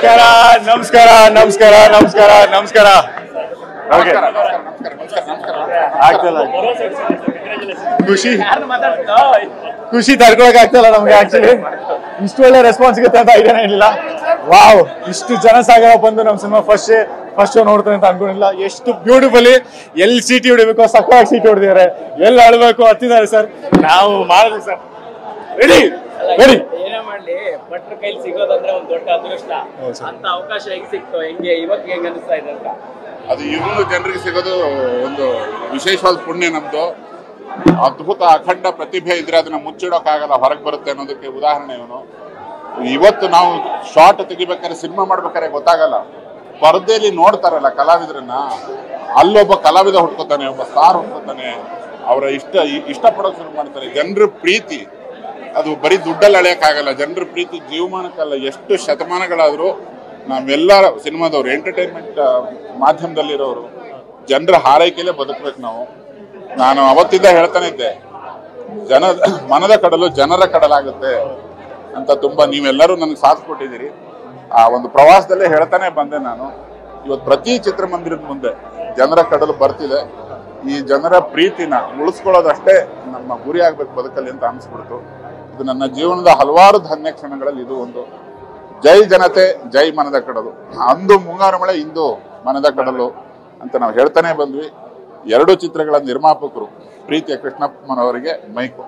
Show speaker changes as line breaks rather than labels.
ನಮಸ್ಕಾರ ನಮಸ್ಕಾರ ನಮಸ್ಕಾರ ನಮಸ್ಕಾರ ನಮಸ್ಕಾರ ಓಕೆ ಆಗ್ತಲ್ಲ ಖುಷಿ ಖುಷಿ ತಡ್ಕೊಳಕ್ ಆಗ್ತಲ್ಲ ನಮ್ಗೆ ಆಕ್ಚುಲಿ ಇಷ್ಟು ಒಳ್ಳೆ ರೆಸ್ಪಾನ್ಸ್ ಸಿಗುತ್ತೆ ಅಂತ ಐಡಿಯಾನೇ ಇರಲಿಲ್ಲ. ವಾವ್, ಇಷ್ಟು ಜನಸಾಗರ ಬಂದು ನಮ್ಮ ಸಿನಿಮಾ ಫಸ್ಟ್ ಶೋ ನೋಡ್ತಾರೆ ಅಂತ ಅನ್ಕೊಂಡಿಲ್ಲ. ಎಷ್ಟು ಬ್ಯೂಟಿಫುಲಿ ಎಲ್ಲಿ ಸೀಟಿ ಹೊಡಿಬೇಕು ಸಕ್ಕವಾಗಿ ಸೀಟಿ ಹೊಡೆದಿದ್ದಾರೆ, ಎಲ್ಲಿ ಅಳ್ಬೇಕು ಹತ್ತಿದ್ದಾರೆ ಸರ್. ನಾವು ಮಾಡಿದ್ವಿ ಸರ್, ರೆಡಿ ರೆಡಿ.
ಏನೇ ಮಾಡ್ಲಿ ಭಟ್ರ ಕೈಲಿ ಸಿಗೋದಂದ್ರೆ ಒಂದು ದೊಡ್ಡ ಅದೃಷ್ಟ. ಅಂತ ಅವಕಾಶ ಹೆಂಗ್ ಸಿಕ್ತು, ಹೆಂಗೆ ಇವತ್ತು ಹೆಂಗ್ ಅನಿಸ್ತಾ ಇದೆ ಅಂತ?
ಅದು ಇವರು ಜನರಿಗೆ ಸಿಗೋದು ಒಂದು ವಿಶೇಷವಾದ ಪುಣ್ಯ ನಮ್ದು. ಅದ್ಭುತ ಅಖಂಡ ಪ್ರತಿಭೆ ಇದ್ರೆ ಅದನ್ನ ಮುಚ್ಚಿಡೋಕ್ಕಾಗಲ್ಲ, ಹೊರಗೆ ಬರುತ್ತೆ ಅನ್ನೋದಕ್ಕೆ ಉದಾಹರಣೆ ಇವನು. ಇವತ್ತು ನಾವು ಶಾರ್ಟ್ ತೆಗಿಬೇಕಾದ್ರೆ, ಸಿನಿಮಾ ಮಾಡ್ಬೇಕಾದ್ರೆ ಗೊತ್ತಾಗಲ್ಲ, ಪರದೆಯಲ್ಲಿ ನೋಡ್ತಾರಲ್ಲ ಕಲಾವಿದರನ್ನ, ಅಲ್ಲೊಬ್ಬ ಕಲಾವಿದ ಹುಡ್ಕೋತಾನೆ, ಒಬ್ಬ ಸ್ಟಾರ್ ಹುಡ್ಕೋತಾನೆ, ಅವರ ಇಷ್ಟಪಡೋಕೆ ಶುರು ಮಾಡ್ತಾರೆ. ಜನರ ಪ್ರೀತಿ ಅದು ಬರೀ ದುಡ್ಡಲ್ಲಿ ಅಳೆಯಕ್ಕಾಗಲ್ಲ. ಜನರ ಪ್ರೀತಿ ಜೀವಮಾನಕ್ಕಲ್ಲ, ಎಷ್ಟು ಶತಮಾನಗಳಾದರೂ ನಾವೆಲ್ಲ ಸಿನಿಮಾದವ್ರು, ಎಂಟರ್ಟೈನ್ಮೆಂಟ್ ಮಾಧ್ಯಮದಲ್ಲಿರೋರು, ಜನರ ಹಾರೈಕೆಯಲ್ಲೇ ಬದುಕಬೇಕು ನಾವು. ನಾನು ಅವತ್ತಿಂದ ಹೇಳ್ತಾನೆ ಇದ್ದೆ, ಮನದ ಕಡಲು ಜನರ ಕಡಲಾಗುತ್ತೆ ಅಂತ. ತುಂಬಾ ನೀವೆಲ್ಲರೂ ನನಗೆ ಸಾಥ್ ಕೊಟ್ಟಿದ್ದೀರಿ. ಆ ಒಂದು ಪ್ರವಾಸದಲ್ಲೇ ಹೇಳ್ತಾನೆ ಬಂದೆ ನಾನು. ಇವತ್ತು ಪ್ರತಿ ಚಿತ್ರಮಂದಿರದ ಮುಂದೆ ಜನರ ಕಡಲು ಬರ್ತಿದೆ. ಈ ಜನರ ಪ್ರೀತಿನ ಉಳಿಸ್ಕೊಳ್ಳೋದಷ್ಟೇ ನಮ್ಮ ಗುರಿ ಆಗ್ಬೇಕು ಬದುಕಲ್ಲಿ ಅಂತ ಅನಿಸ್ಬಿಡ್ತು. ಇದು ನನ್ನ ಜೀವನದ ಹಲವಾರು ಧನ್ಯ ಕ್ಷಣಗಳಲ್ಲಿ ಇದು ಒಂದು. ಜೈ ಜನತೆ, ಜೈ ಮನದ ಕಡಲು. ಅಂದು ಮುಂಗಾರು ಮಳೆ, ಇಂದು ಮನದ ಕಡಲು ಅಂತ ನಾವು ಹೇಳ್ತಾನೆ ಬಂದ್ವಿ. 2 ಚಿತ್ರಗಳ ನಿರ್ಮಾಪಕರು ಪ್ರೀತಿಯ ಕೃಷ್ಣಪ್ಪನವರಿಗೆ ಮೈಕು.